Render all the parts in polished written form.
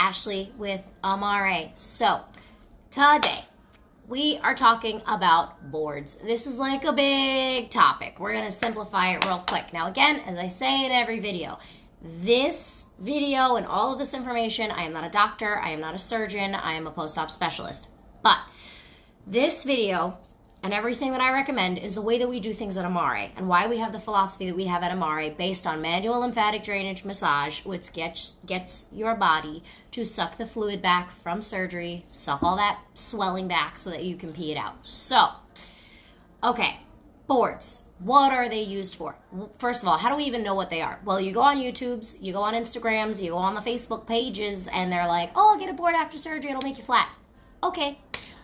Ashley with Amare. So, today we are talking about boards. This is like a big topic. We're going to simplify it real quick. Now, again, as I say in every video, this video and all of this information, I am not a doctor, I am not a surgeon, I am a post-op specialist. But this video and everything that I recommend is the way that we do things at Amare and why we have the philosophy that we have at Amare based on manual lymphatic drainage massage, which gets your body to suck the fluid back from surgery, suck all that swelling back so that you can pee it out. So, okay, boards. What are they used for? First of all, how do we even know what they are? Well, you go on YouTubes, you go on Instagrams, you go on the Facebook pages, and they're like, oh, get a board after surgery, it'll make you flat. Okay,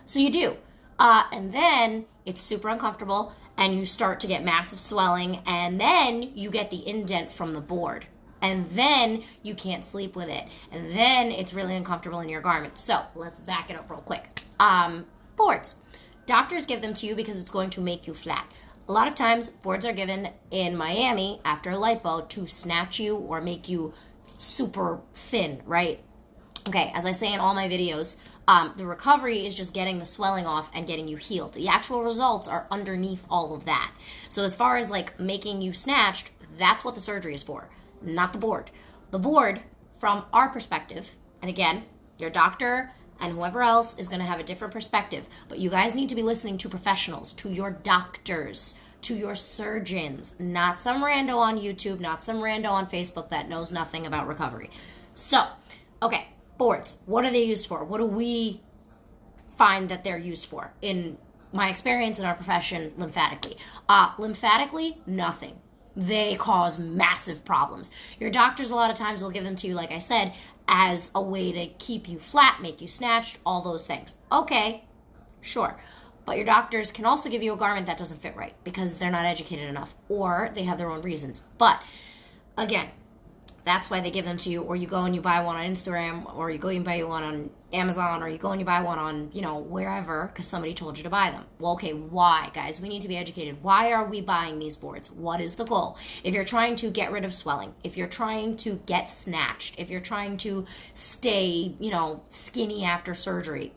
so you do. And then it's super uncomfortable and you start to get massive swelling and then you get the indent from the board and then you can't sleep with it and then it's really uncomfortable in your garment. So let's back it up real quick. Boards. Doctors give them to you because it's going to make you flat. A lot of times boards are given in Miami after lipo to snatch you or make you super thin, right? Okay, as I say in all my videos, the recovery is just getting the swelling off and getting you healed. The actual results are underneath all of that. So as far as like making you snatched, that's what the surgery is for, not the board. The board, from our perspective, and again, your doctor and whoever else is going to have a different perspective, but you guys need to be listening to professionals, to your doctors, to your surgeons, not some rando on YouTube, not some rando on Facebook that knows nothing about recovery. So, okay. Boards, what are they used for? What do we find that they're used for? In my experience in our profession, lymphatically. Lymphatically, nothing. They cause massive problems. Your doctors a lot of times will give them to you, like I said, as a way to keep you flat, make you snatched, all those things. Okay, sure. But your doctors can also give you a garment that doesn't fit right because they're not educated enough or they have their own reasons. But again, that's why they give them to you, or you go and you buy one on Instagram, or you go and buy one on Amazon, or you go and you buy one on, wherever, because somebody told you to buy them. Well, okay, why, guys? We need to be educated. Why are we buying these boards? What is the goal? If you're trying to get rid of swelling, if you're trying to get snatched, if you're trying to stay, skinny after surgery,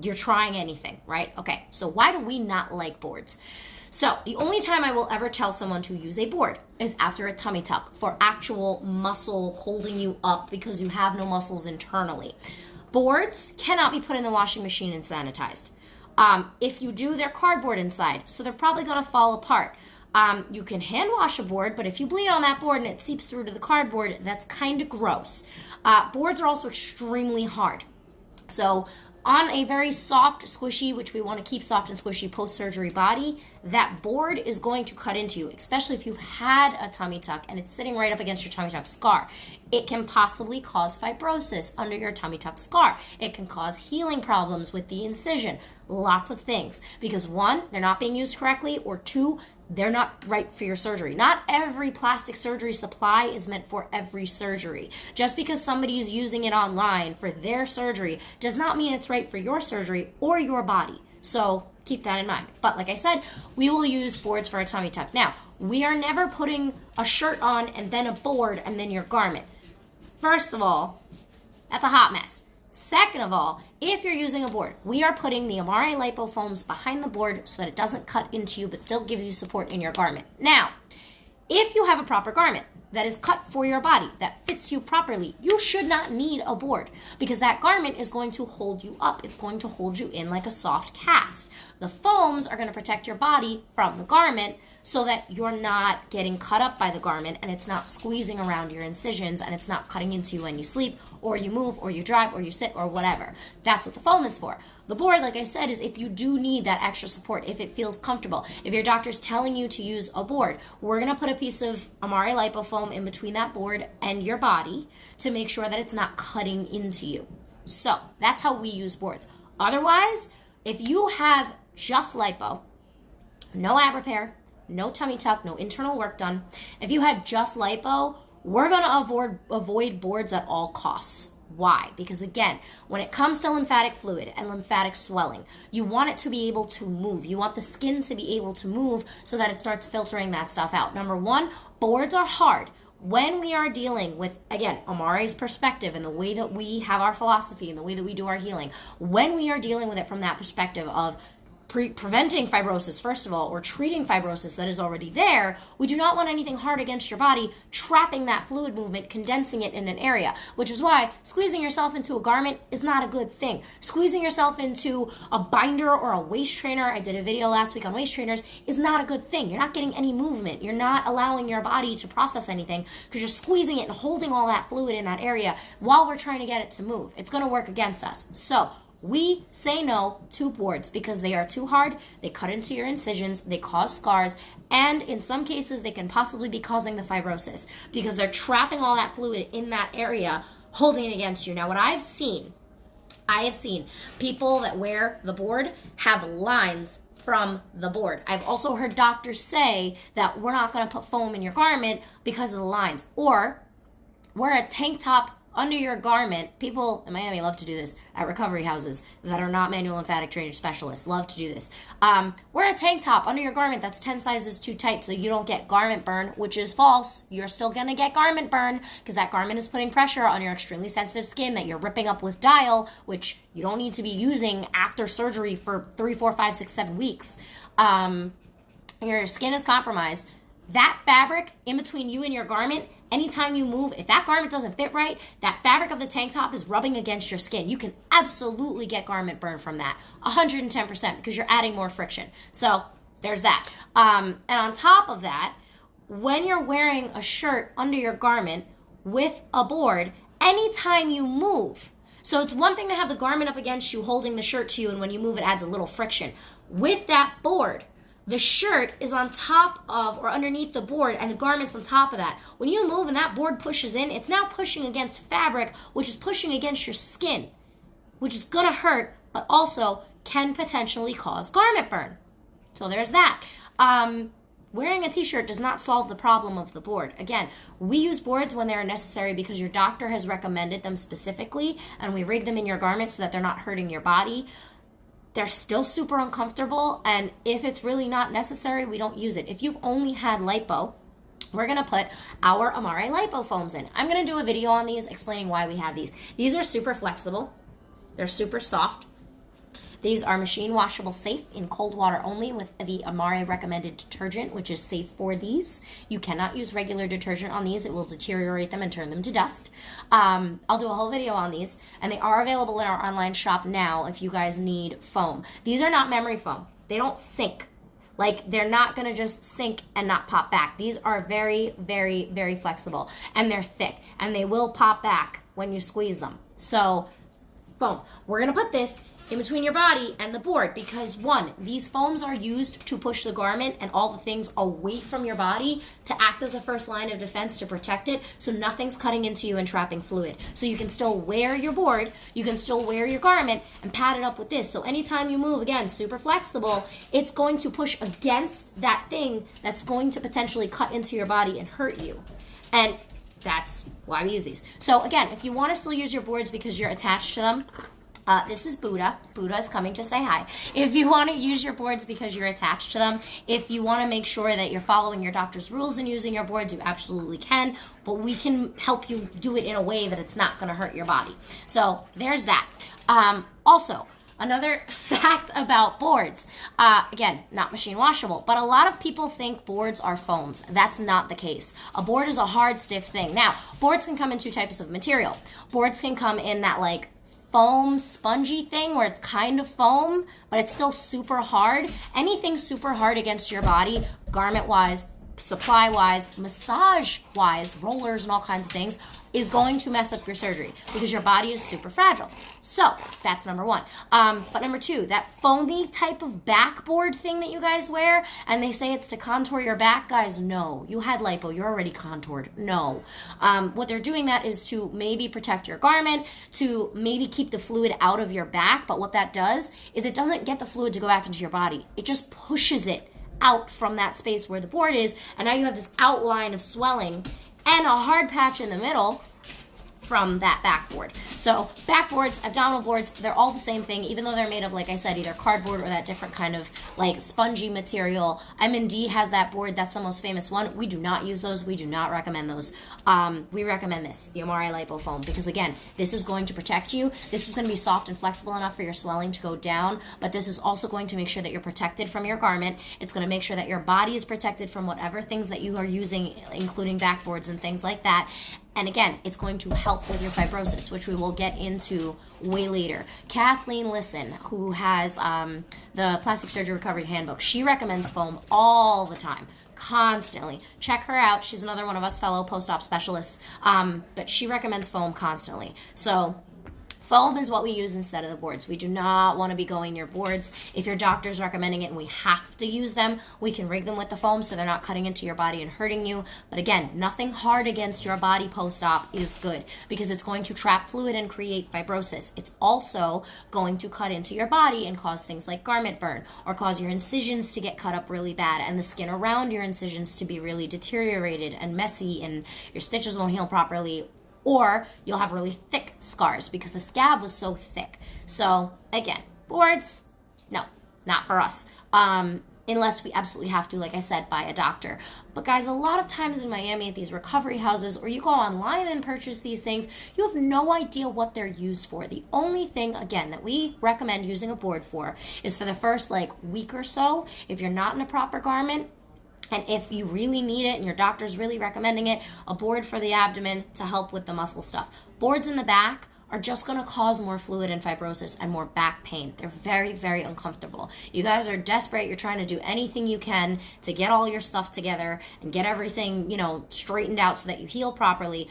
you're trying anything, right? Okay, so why do we not like boards? So the only time I will ever tell someone to use a board is after a tummy tuck for actual muscle holding you up because you have no muscles internally. Boards cannot be put in the washing machine and sanitized. If you do, they're cardboard inside, so they're probably going to fall apart. You can hand wash a board, but if you bleed on that board and it seeps through to the cardboard, that's kind of gross. Boards are also extremely hard. So on a very soft, squishy, which we want to keep soft and squishy post-surgery body, that board is going to cut into you, especially if you've had a tummy tuck and it's sitting right up against your tummy tuck scar. It can possibly cause fibrosis under your tummy tuck scar. It can cause healing problems with the incision. Lots of things. Because one, they're not being used correctly, or two, they're not right for your surgery. Not every plastic surgery supply is meant for every surgery. Just because somebody is using it online for their surgery does not mean it's right for your surgery or your body. So keep that in mind. But like I said, we will use boards for a tummy tuck. Now, we are never putting a shirt on and then a board and then your garment. First of all, that's a hot mess. Second of all, if you're using a board, we are putting the Amare Lipo Foams behind the board so that it doesn't cut into you but still gives you support in your garment. Now, if you have a proper garment that is cut for your body, that fits you properly, you should not need a board because that garment is going to hold you up. It's going to hold you in like a soft cast. The foams are going to protect your body from the garment so that you're not getting cut up by the garment and it's not squeezing around your incisions and it's not cutting into you when you sleep or you move or you drive or you sit or whatever. That's what the foam is for. The board, like I said, is if you do need that extra support, if it feels comfortable. If your doctor's telling you to use a board, we're going to put a piece of Amare Lipo Foam in between that board and your body to make sure that it's not cutting into you. So that's how we use boards. Otherwise, if you have just lipo, no ab repair, no tummy tuck, no internal work done. If you had just lipo, we're going to avoid boards at all costs. Why? Because again, when it comes to lymphatic fluid and lymphatic swelling, you want it to be able to move. You want the skin to be able to move so that it starts filtering that stuff out. Number one, boards are hard. when we are dealing with, again, Amare's perspective and the way that we have our philosophy and the way that we do our healing, when we are dealing with it from that perspective of preventing fibrosis, first of all, or treating fibrosis that is already there, we do not want anything hard against your body, trapping that fluid movement, condensing it in an area, which is why squeezing yourself into a garment is not a good thing. Squeezing yourself into a binder or a waist trainer, I did a video last week on waist trainers, is not a good thing. You're not getting any movement. You're not allowing your body to process anything because you're squeezing it and holding all that fluid in that area while we're trying to get it to move. It's going to work against us. So we say no to boards because they are too hard, they cut into your incisions, they cause scars, and in some cases they can possibly be causing the fibrosis because they're trapping all that fluid in that area, holding it against you. Now what I have seen people that wear the board have lines from the board. I've also heard doctors say that we're not going to put foam in your garment because of the lines, or wear a tank top under your garment. People in Miami love to do this at recovery houses that are not manual lymphatic drainage specialists. Love to do this. Wear a tank top under your garment that's 10 sizes too tight so you don't get garment burn, which is false. You're still going to get garment burn because that garment is putting pressure on your extremely sensitive skin that you're ripping up with dial, which you don't need to be using after surgery for 3, 4, 5, 6, 7 weeks. Your skin is compromised. That fabric in between you and your garment, anytime you move, if that garment doesn't fit right, that fabric of the tank top is rubbing against your skin. You can absolutely get garment burn from that, 110%, because you're adding more friction. So there's that. And on top of that, when you're wearing a shirt under your garment with a board, anytime you move, so it's one thing to have the garment up against you holding the shirt to you, and when you move it adds a little friction. With that board, the shirt is on top of or underneath the board and the garment's on top of that. When you move and that board pushes in, it's now pushing against fabric, which is pushing against your skin, which is going to hurt, but also can potentially cause garment burn. So there's that. Wearing a t-shirt does not solve the problem of the board. Again, we use boards when they're necessary because your doctor has recommended them specifically, and we rig them in your garment so that they're not hurting your body. They're still super uncomfortable, and if it's really not necessary, we don't use it. If you've only had lipo, we're going to put our Amare Lipo Foams in. I'm going to do a video on these explaining why we have these. These are super flexible. They're super soft. These are machine washable, safe, in cold water only with the Amare recommended detergent, which is safe for these. You cannot use regular detergent on these. It will deteriorate them and turn them to dust. I'll do a whole video on these, and they are available in our online shop now if you guys need foam. These are not memory foam. They don't sink. Like, they're not going to just sink and not pop back. These are very, very, very flexible, and they're thick, and they will pop back when you squeeze them. So, foam. We're going to put this in between your body and the board because, one, these foams are used to push the garment and all the things away from your body to act as a first line of defense to protect it, so nothing's cutting into you and trapping fluid. So you can still wear your board, you can still wear your garment and pad it up with this. So anytime you move, again, super flexible, it's going to push against that thing that's going to potentially cut into your body and hurt you. And that's why we use these. So again, if you want to still use your boards because you're attached to them, this is Buddha. Buddha is coming to say hi. If you want to use your boards because you're attached to them, if you want to make sure that you're following your doctor's rules and using your boards, you absolutely can, but we can help you do it in a way that it's not going to hurt your body. So there's that. Also, another fact about boards, again, not machine washable, but a lot of people think boards are foams. That's not the case. A board is a hard, stiff thing. Now, boards can come in two types of material. Boards can come in that, like, foam spongy thing where it's kind of foam, but it's still super hard. Anything super hard against your body, garment-wise, supply-wise, massage-wise, rollers and all kinds of things, is going to mess up your surgery because your body is super fragile. So that's number one. But number two, that foamy type of backboard thing that you guys wear, and they say it's to contour your back, guys, no. You had lipo, you're already contoured. No. What they're doing that is to maybe protect your garment, to maybe keep the fluid out of your back, but what that does is it doesn't get the fluid to go back into your body. It just pushes it out from that space where the board is, and now you have this outline of swelling and a hard patch in the middle from that backboard. So backboards, abdominal boards, they're all the same thing, even though they're made of, like I said, either cardboard or that different kind of like spongy material. M&D has that board. That's the most famous one. We do not use those. We do not recommend those. We recommend this, the Amare Lipo Foam, because again, this is going to protect you. This is going to be soft and flexible enough for your swelling to go down, but this is also going to make sure that you're protected from your garment. It's going to make sure that your body is protected from whatever things that you are using, including backboards and things like that. And again, it's going to help with your fibrosis, which we will get into way later. Kathleen Lisson, who has the Plastic Surgery Recovery Handbook, she recommends foam all the time, constantly. Check her out. She's another one of us fellow post-op specialists, but she recommends foam constantly. So foam is what we use instead of the boards. We do not want to be going near boards. If your doctor's recommending it and we have to use them, we can rig them with the foam so they're not cutting into your body and hurting you. But again, nothing hard against your body post-op is good because it's going to trap fluid and create fibrosis. It's also going to cut into your body and cause things like garment burn or cause your incisions to get cut up really bad and the skin around your incisions to be really deteriorated and messy and your stitches won't heal properly. Or you'll have really thick scars because the scab was so thick. So again, boards, no, not for us. Unless we absolutely have to, like I said, by a doctor. But guys, a lot of times in Miami at these recovery houses, or you go online and purchase these things, you have no idea what they're used for. The only thing, again, that we recommend using a board for is for the first like week or so, if you're not in a proper garment, and if you really need it and your doctor's really recommending it, a board for the abdomen to help with the muscle stuff. Boards in the back are just going to cause more fluid and fibrosis and more back pain. They're very, very uncomfortable. You guys are desperate. You're trying to do anything you can to get all your stuff together and get everything, straightened out so that you heal properly.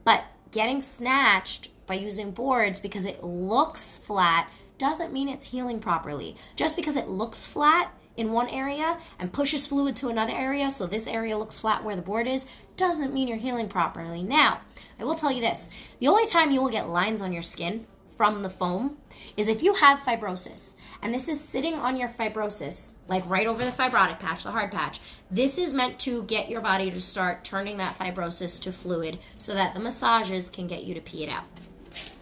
But getting snatched by using boards because it looks flat doesn't mean it's healing properly. Just because it looks flat in one area and pushes fluid to another area, so this area looks flat where the board is, doesn't mean you're healing properly. Now, I will tell you this. The only time you will get lines on your skin from the foam is if you have fibrosis. And this is sitting on your fibrosis, like right over the fibrotic patch, the hard patch. This is meant to get your body to start turning that fibrosis to fluid so that the massages can get you to pee it out.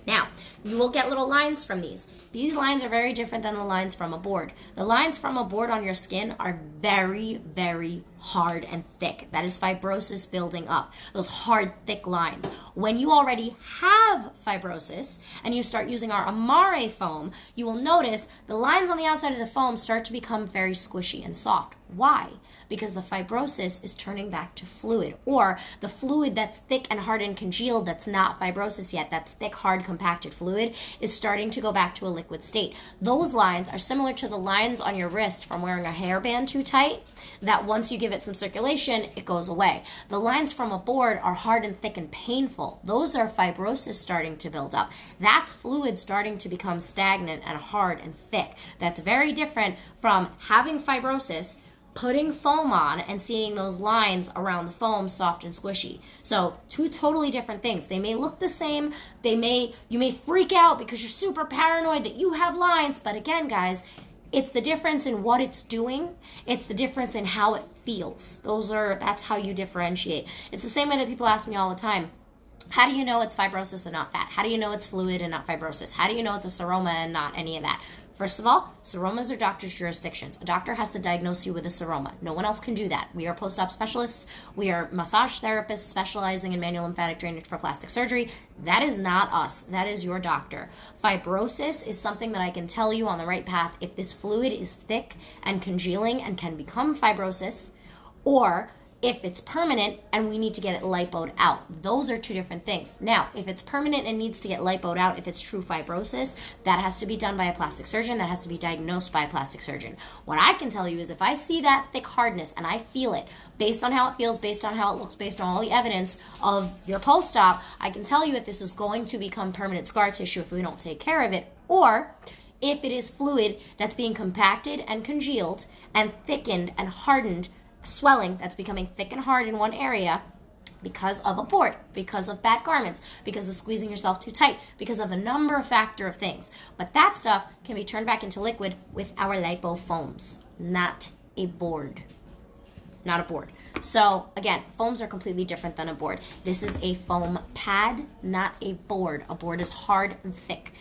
Now, you will get little lines from these. These lines are very different than the lines from a board. The lines from a board on your skin are very, very hard and thick. That is fibrosis building up. Those hard, thick lines. When you already have fibrosis and you start using our Amare foam, you will notice the lines on the outside of the foam start to become very squishy and soft. Why? Because the fibrosis is turning back to fluid, or the fluid that's thick and hard and congealed that's not fibrosis yet, that's thick, hard, compacted fluid, is starting to go back to a liquid state. Those lines are similar to the lines on your wrist from wearing a hairband too tight, that once you give it some circulation, it goes away. The lines from a board are hard and thick and painful. Those are fibrosis starting to build up. That's fluid starting to become stagnant and hard and thick. That's very different from having fibrosis, putting foam on and seeing those lines around the foam soft and squishy. So two totally different things. They may look the same. You may freak out because you're super paranoid that you have lines. But again, guys, it's the difference in what it's doing. It's the difference in how it feels. That's how you differentiate. It's the same way that people ask me all the time, how do you know it's fibrosis and not fat? How do you know it's fluid and not fibrosis? How do you know it's a seroma and not any of that? First of all, seromas are doctors' jurisdictions. A doctor has to diagnose you with a seroma. No one else can do that. We are post-op specialists. We are massage therapists specializing in manual lymphatic drainage for plastic surgery. That is not us. That is your doctor. Fibrosis is something that I can tell you on the right path if this fluid is thick and congealing and can become fibrosis, or if it's permanent and we need to get it lipoed out. Those are two different things. Now, if it's permanent and needs to get lipoed out, if it's true fibrosis, that has to be done by a plastic surgeon. That has to be diagnosed by a plastic surgeon. What I can tell you is if I see that thick hardness and I feel it, based on how it feels, based on how it looks, based on all the evidence of your post-op, I can tell you if this is going to become permanent scar tissue if we don't take care of it, or if it is fluid that's being compacted and congealed and thickened and hardened, swelling that's becoming thick and hard in one area because of a board, because of bad garments, because of squeezing yourself too tight, because of a number of factor of things. But that stuff can be turned back into liquid with our lipo foams, not a board. Not a board. So again, foams are completely different than a board. This is a foam pad, not a board. A board is hard and thick.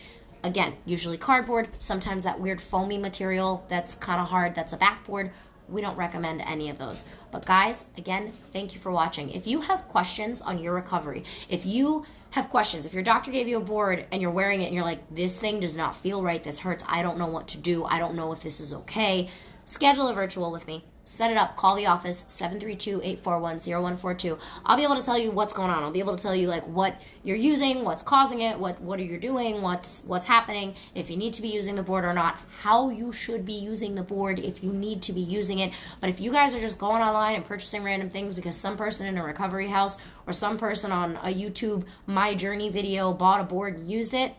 Again, usually cardboard, sometimes that weird foamy material that's kind of hard, that's a backboard. We don't recommend any of those. But guys, again, thank you for watching. If you have questions on your recovery, if you have questions, if your doctor gave you a board and you're wearing it and you're like, this thing does not feel right, this hurts, I don't know what to do, I don't know if this is okay, schedule a virtual with me. Set it up. Call the office, 732-841-0142. I'll be able to tell you what's going on. I'll be able to tell you like what you're using, what's causing it, what are you doing, what's happening, if you need to be using the board or not, how you should be using the board if you need to be using it. But if you guys are just going online and purchasing random things because some person in a recovery house or some person on a YouTube My Journey video bought a board and used it,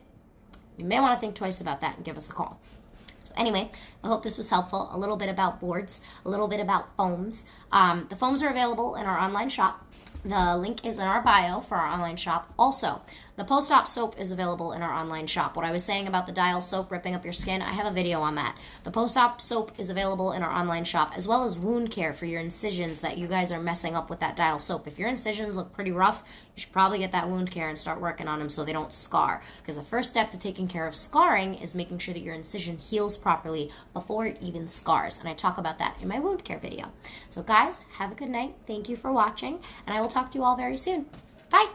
you may want to think twice about that and give us a call. So anyway, I hope this was helpful. A little bit about boards, a little bit about foams. The foams are available in our online shop. The link is in our bio for our online shop. Also, the post-op soap is available in our online shop. What I was saying about the dial soap ripping up your skin, I have a video on that. The post-op soap is available in our online shop, as well as wound care for your incisions that you guys are messing up with that dial soap. If your incisions look pretty rough, you should probably get that wound care and start working on them so they don't scar. Because the first step to taking care of scarring is making sure that your incision heals properly before it even scars. And I talk about that in my wound care video. So guys, have a good night. Thank you for watching, and I will talk to you all very soon. Bye!